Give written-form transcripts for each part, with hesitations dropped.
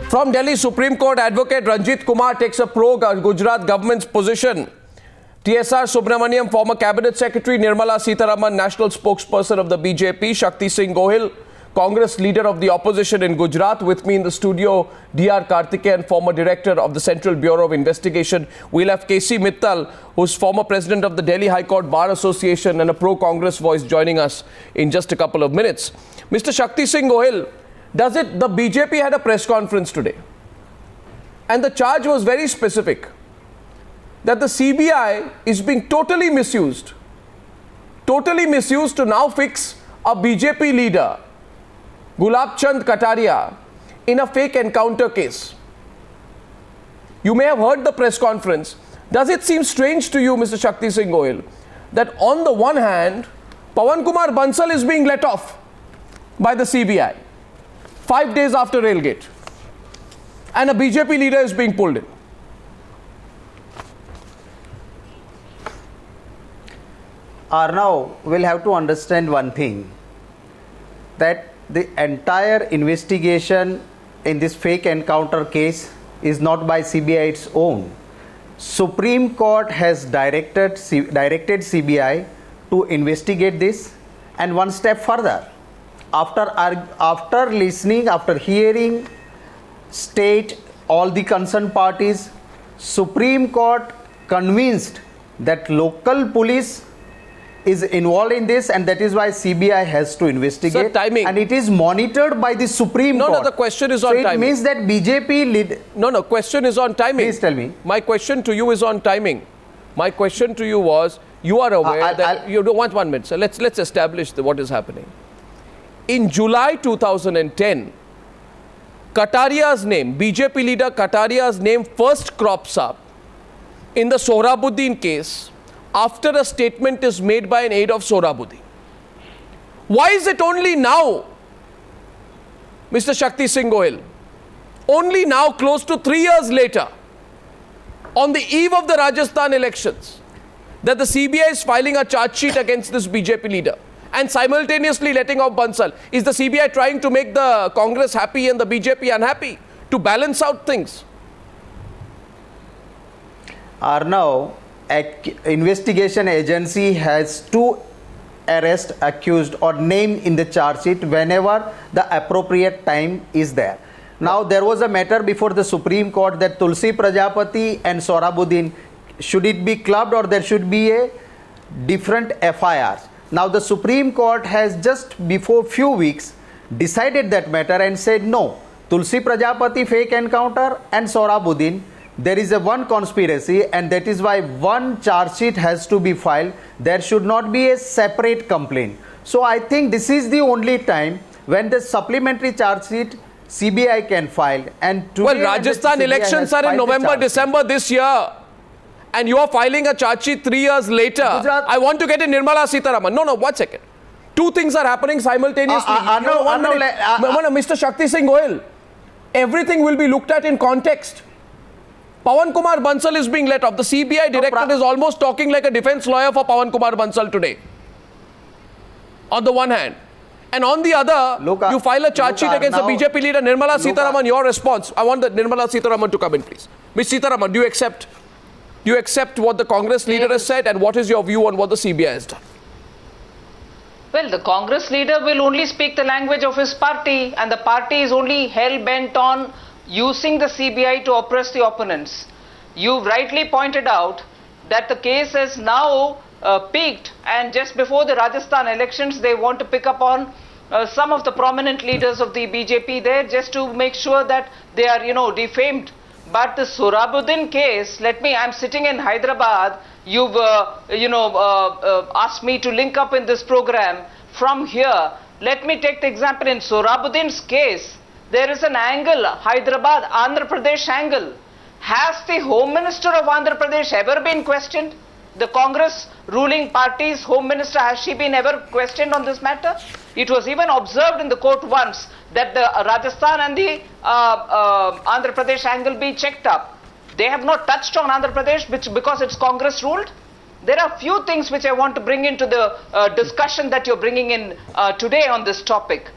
From Delhi Supreme Court, Advocate Ranjit Kumar takes a pro-Gujarat government's position. TSR Subramaniam, former Cabinet Secretary, Nirmala Sitharaman, national spokesperson of the BJP, Shakti Singh Gohil, Congress leader of the opposition in Gujarat. With me in the studio, D.R. Karthikeyan, former director of the Central Bureau of Investigation. We'll have K.C. Mittal, who's former president of the Delhi High Court Bar Association and a pro-Congress voice, joining us in just a couple of minutes. Mr. Shakti Singh Gohil, the BJP had a press conference today, and the charge was very specific, that the CBI is being totally misused to now fix a BJP leader, Gulab Chand Kataria, in a fake encounter case. You may have heard the press conference. Does it seem strange to you, Mr. Shakti Singh Gohil, that on the one hand, Pawan Kumar Bansal is being let off by the CBI 5 days after Railgate, and a BJP leader is being pulled in? Arnav will have to understand one thing, that the entire investigation in this fake encounter case is not by CBI its own. Supreme Court has directed CBI to investigate this, and one step further. After listening, after hearing state all the concerned parties, Supreme Court convinced that local police is involved in this, and that is why CBI has to investigate. Sir, timing. And it is monitored by the Supreme Court. No, the question is on timing. It means that BJP lead. No, question is on timing. Please tell me. My question to you is on timing. My question to you was, you are aware that you don't want 1 minute. So let's establish what is happening. In July 2010, Kataria's name, BJP leader Kataria's name first crops up in the Sohrabuddin case after a statement is made by an aide of Sohrabuddin. Why is it only now, Mr. Shakti Singh Gohil, only now, close to 3 years later, on the eve of the Rajasthan elections, that the CBI is filing a charge sheet against this BJP leader and simultaneously letting off Bansal? Is the CBI trying to make the Congress happy and the BJP unhappy, to balance out things? Arnav, investigation agency has to arrest accused or name in the charge sheet whenever the appropriate time is there. Now, there was a matter before the Supreme Court that Tulsi Prajapati and Sohrabuddin, should it be clubbed or there should be a different FIRs? Now, the Supreme Court has just before few weeks decided that matter and said no, Tulsi Prajapati fake encounter and Sohrabuddin, there is a one conspiracy, and that is why one charge sheet has to be filed. There should not be a separate complaint. So I think this is the only time when the supplementary charge sheet CBI can file. And today, well, Rajasthan elections are in November, December this year, and you are filing a charge sheet 3 years later. I want to get in Nirmala Sitharaman. No, 1 second. Two things are happening simultaneously. Mr. Shakti Singh Gohil, everything will be looked at in context. Pawan Kumar Bansal is being let off. The CBI director is almost talking like a defense lawyer for Pawan Kumar Bansal today, on the one hand. And on the other, you file a charge sheet against the BJP leader, Nirmala Sitharaman. Your response. I want the Nirmala Sitharaman to come in, please. Ms. Sitharaman, do you accept what the Congress leader has said, and what is your view on what the CBI has done? Well, the Congress leader will only speak the language of his party, and the party is only hell-bent on using the CBI to oppress the opponents. You rightly pointed out that the case has now peaked, and just before the Rajasthan elections, they want to pick up on some of the prominent leaders of the BJP there, just to make sure that they are, defamed. But the Sohrabuddin case, I'm sitting in Hyderabad. You've, asked me to link up in this program from here. Let me take the example in Sohrabuddin's case. There is an angle, Hyderabad, Andhra Pradesh angle. Has the Home Minister of Andhra Pradesh ever been questioned? The Congress ruling party's Home Minister, has she been ever questioned on this matter? It was even observed in the court once that the Rajasthan and the Andhra Pradesh angle be checked up. They have not touched on Andhra Pradesh because it's Congress ruled. There are few things which I want to bring into the discussion that you're bringing in today on this topic.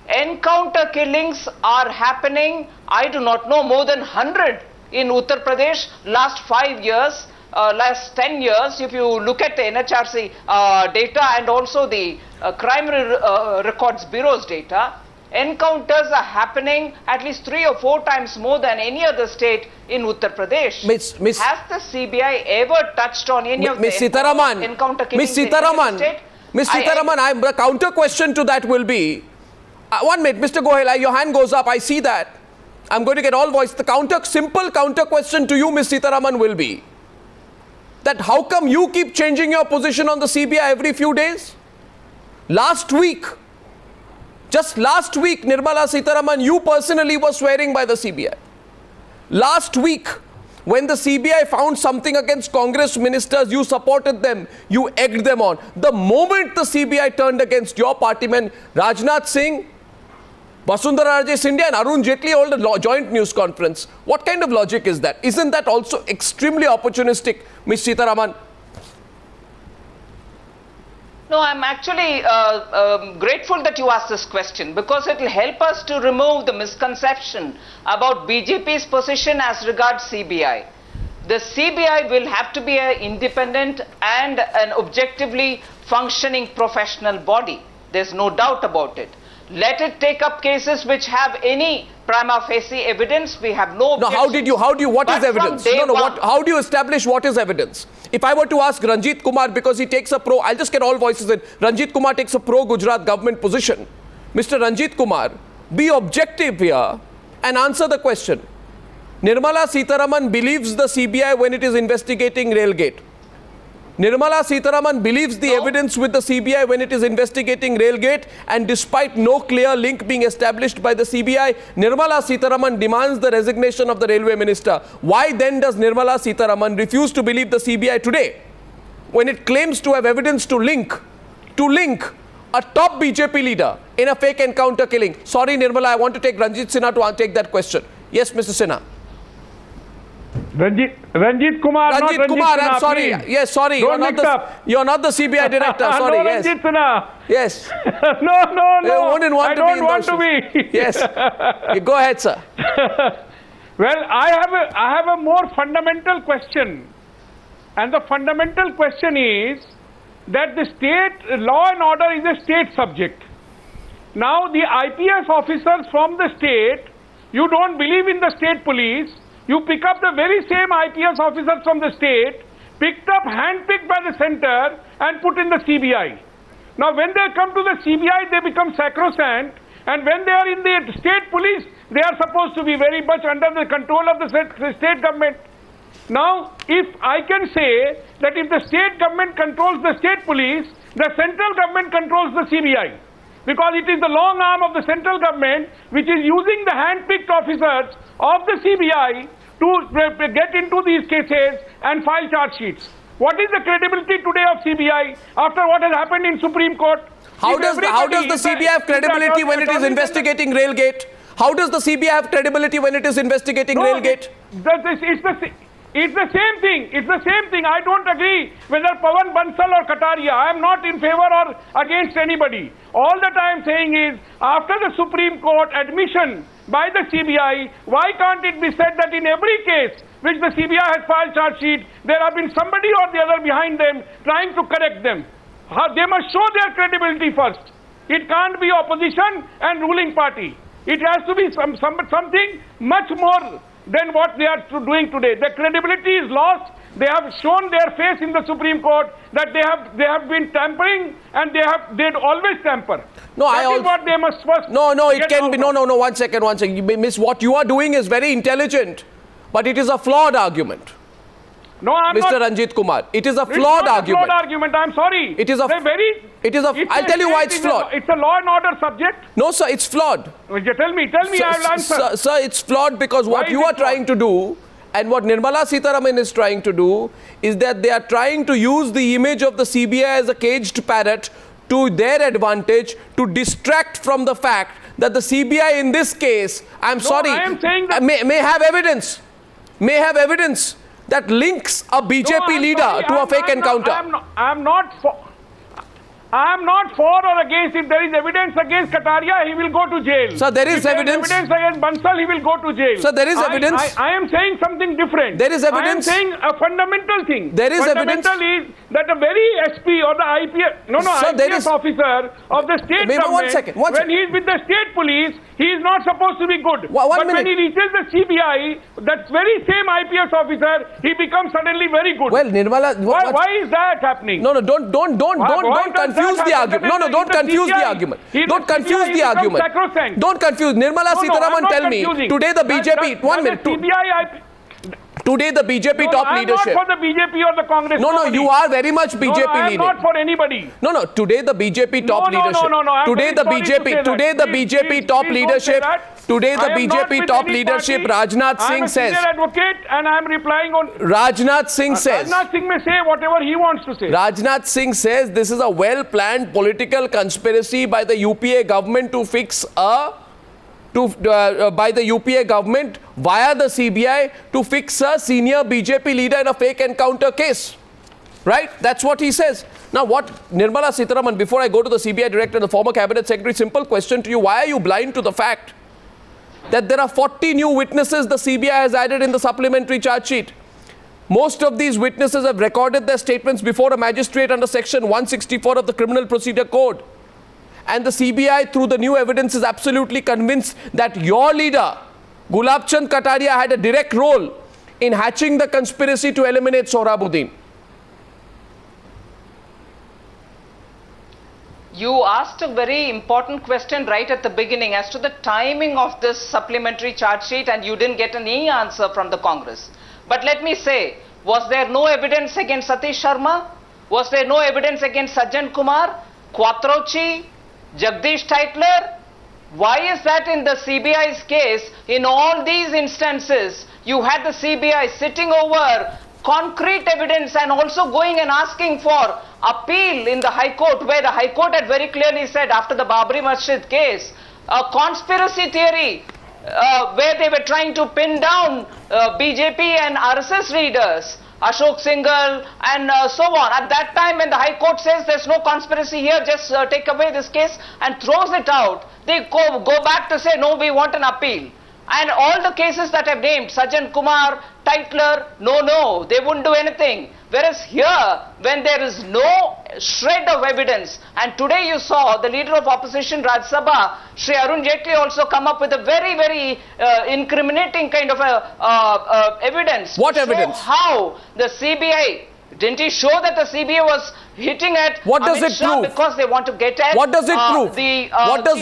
Encounter killings are happening, I do not know, more than 100 in Uttar Pradesh last 5 years. Last 10 years, if you look at the NHRC data and also the Crime Records Bureau's data, encounters are happening at least 3 or 4 times more than any other state in Uttar Pradesh. Has the CBI ever touched on any of the encounter killings in any state? Miss Sitharaman, the counter question to that will be, 1 minute, Mr. Gohil, your hand goes up, I see that. I'm going to get all voice. The simple counter question to you, Miss Sitharaman, will be that how come you keep changing your position on the CBI every few days? Just last week, Nirmala Sitharaman, you personally were swearing by the CBI. Last week, when the CBI found something against Congress ministers, you supported them, you egged them on. The moment the CBI turned against your party men, Rajnath Singh, Vasundhara Raje Scindia and Arun Jaitley held a joint news conference. What kind of logic is that? Isn't that also extremely opportunistic, Ms. Sitharaman? No, I'm actually grateful that you asked this question because it will help us to remove the misconception about BJP's position as regards CBI. The CBI will have to be an independent and an objectively functioning professional body. There's no doubt about it. Let it take up cases which have any prima facie evidence. We have no objections. No, what is evidence? How do you establish what is evidence? If I were to ask Ranjit Kumar, because he takes a I'll just get all voices in. Ranjit Kumar takes a pro-Gujarat government position. Mr. Ranjit Kumar, be objective here and answer the question. Nirmala Sitharaman believes the CBI when it is investigating Railgate. Nirmala Sitharaman believes the evidence with the CBI when it is investigating Railgate, and despite no clear link being established by the CBI, Nirmala Sitharaman demands the resignation of the railway minister. Why then does Nirmala Sitharaman refuse to believe the CBI today when it claims to have evidence to link a top BJP leader in a fake encounter killing? Sorry, Nirmala, I want to take Ranjit Sinha to take that question. Yes, Mr. Sinha. Ranjit Kumar, Ranjit Kumar, I'm sorry. Please. Yes, sorry. You're not the CBI director. Sorry. No, Yes. Ranjit Sinha. Yes. No. I don't want to be. Yes. Go ahead, sir. Well, I have a more fundamental question. And the fundamental question is that the state law and order is a state subject. Now, the IPS officers from the state, you don't believe in the state police. You pick up the very same IPS officers from the state, handpicked by the center and put in the CBI. Now when they come to the CBI, they become sacrosanct, and when they are in the state police, they are supposed to be very much under the control of the state government. Now, if I can say that if the state government controls the state police, the central government controls the CBI. Because it is the long arm of the central government which is using the hand-picked officers of the CBI to get into these cases and file charge sheets. What is the credibility today of CBI after what has happened in Supreme Court? How does the CBI have credibility when it is investigating Railgate? How does the CBI have credibility when it is investigating Railgate? It's the same thing. It's the same thing. I don't agree whether Pawan Bansal or Kataria. I am not in favor or against anybody. All that I am saying is, after the Supreme Court admission by the CBI, why can't it be said that in every case which the CBI has filed charge sheet, there have been somebody or the other behind them trying to correct them? They must show their credibility first. It can't be opposition and ruling party. It has to be something much more than what they are doing today. The credibility is lost. They have shown their face in the Supreme Court that they have been tampering, and they'd always tamper. No, that is what they must first. No, it can be. No. 1 second. Miss, what you are doing is very intelligent, but it is a flawed argument. No, I'm Mr. not. Ranjit Kumar, it is a flawed argument. It's not a flawed argument. I'm sorry. It is a. I'll tell you why it's flawed. It's a law and order subject. No, sir, it's flawed. Tell me. I will answer. Sir, it's flawed because what you are trying to do, and what Nirmala Sitharaman is trying to do, is that they are trying to use the image of the CBI as a caged parrot to their advantage, to distract from the fact that the CBI in this case, I am saying that may have evidence I am not for or against. If there is evidence against Kataria, he will go to jail. Sir, there is evidence. If there is evidence against Bansal, he will go to jail. Sir, there is evidence. I am saying something different. There is evidence. I am saying a fundamental thing. There is evidence. Fundamental is that the very SP or the IPS, Sir, there IPS is officer of the state Maybe government, one second. when he is with the state police, he is not supposed to be good. One but minute. when he reaches the CBI, that very same IPS officer, he becomes suddenly very good. Well, Nirmala, Why is that happening? No, don't Why does confuse that the happen? argument. No, don't He's the confuse the CBI. argument. He's Don't the confuse CBI, the he argument. becomes sacrosanct. Don't confuse. Nirmala I'm Sitharaman, not tell me, confusing. today the BJP, one minute, today the BJP top leadership. I'm not for the BJP or the Congress. No, nobody. you are very much BJP No, I am leaning. not for anybody. No, today the BJP top No, leadership. I'm Today very the sorry to say BJP, that. today the Please, BJP please, top please don't say leadership. that. Today the I am not BJP with top any leadership, party. Rajnath I am Singh a says. senior advocate and I am replying on. Rajnath Singh says. Rajnath Singh may say whatever he wants to say. Rajnath Singh says this is a well-planned political conspiracy by the UPA government to fix by the UPA government via the CBI to fix a senior BJP leader in a fake encounter case. Right? That's what he says. Now what, Nirmala Sitharaman, before I go to the CBI director and the former cabinet secretary, simple question to you. Why are you blind to the fact that there are 40 new witnesses the CBI has added in the supplementary charge sheet? Most of these witnesses have recorded their statements before a magistrate under section 164 of the Criminal Procedure Code. And the CBI, through the new evidence, is absolutely convinced that your leader, Gulab Chand Kataria, had a direct role in hatching the conspiracy to eliminate Sohrabuddin. You asked a very important question right at the beginning as to the timing of this supplementary charge sheet, and you didn't get any answer from the Congress. But let me say, was there no evidence against Satish Sharma? Was there no evidence against Sajjan Kumar, Quattrochi, Jagdish Titler? Why is that in the CBI's case, in all these instances, you had the CBI sitting over concrete evidence and also going and asking for appeal in the High Court, where the High Court had very clearly said after the Babri Masjid case, a conspiracy theory where they were trying to pin down BJP and RSS leaders, Ashok Singhal and so on. At that time when the High Court says there's no conspiracy here, just take away this case and throws it out, they go back to say no, we want an appeal. And all the cases that I've named, Sajjan Kumar, Titler, no, they wouldn't do anything. Whereas here, when there is no shred of evidence, and today you saw the leader of opposition Rajya Sabha, Shri Arun Jaitley, also come up with a very, very incriminating kind of evidence. What evidence? How the CBI, didn't he show that the CBI was hitting at what does Amit it Shah prove? because they want to get at what does it prove?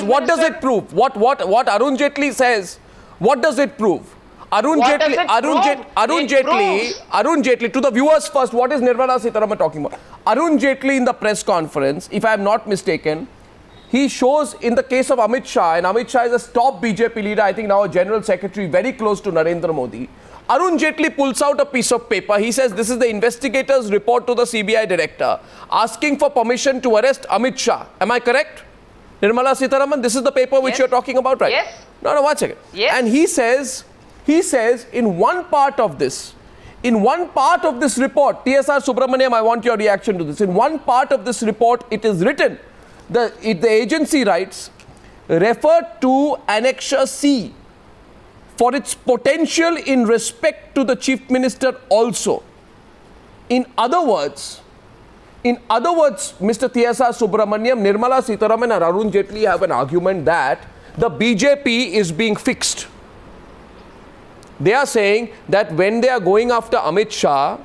What does it prove? What Arun Jaitley says? What does it prove? Arun Jaitley, to the viewers first, what is Nirmala Sitharaman talking about? Arun Jaitley in the press conference, if I am not mistaken, he shows in the case of Amit Shah, and Amit Shah is a top BJP leader, I think now a general secretary, very close to Narendra Modi. Arun Jaitley pulls out a piece of paper. He says this is the investigator's report to the CBI director, asking for permission to arrest Amit Shah. Am I correct? Nirmala Sitharaman, this is the paper which you're talking about, right? Yes. No, one second. Yes. And he says in one part of this report, TSR Subramaniam, I want your reaction to this. In one part of this report, it is written, the agency writes, refer to Annexure C for its potential in respect to the Chief Minister also. In other words, Mr. TSR Subramaniam, Nirmala Sitharaman and Arun Jaitley have an argument that the BJP is being fixed. They are saying that when they are going after Amit Shah,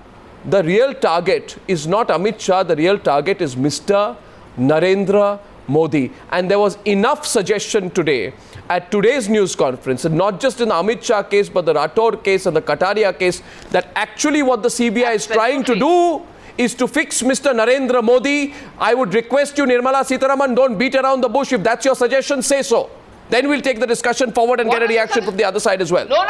the real target is not Amit Shah, the real target is Mr. Narendra Modi. And there was enough suggestion today at today's news conference, and not just in the Amit Shah case, but the Rathore case and the Kataria case, that actually what the CBI is trying to do is to fix Mr. Narendra Modi. I would request you, Nirmala Sitharaman, don't beat around the bush. If that's your suggestion, say so. Then we'll take the discussion forward and get a reaction from the other side as well. No.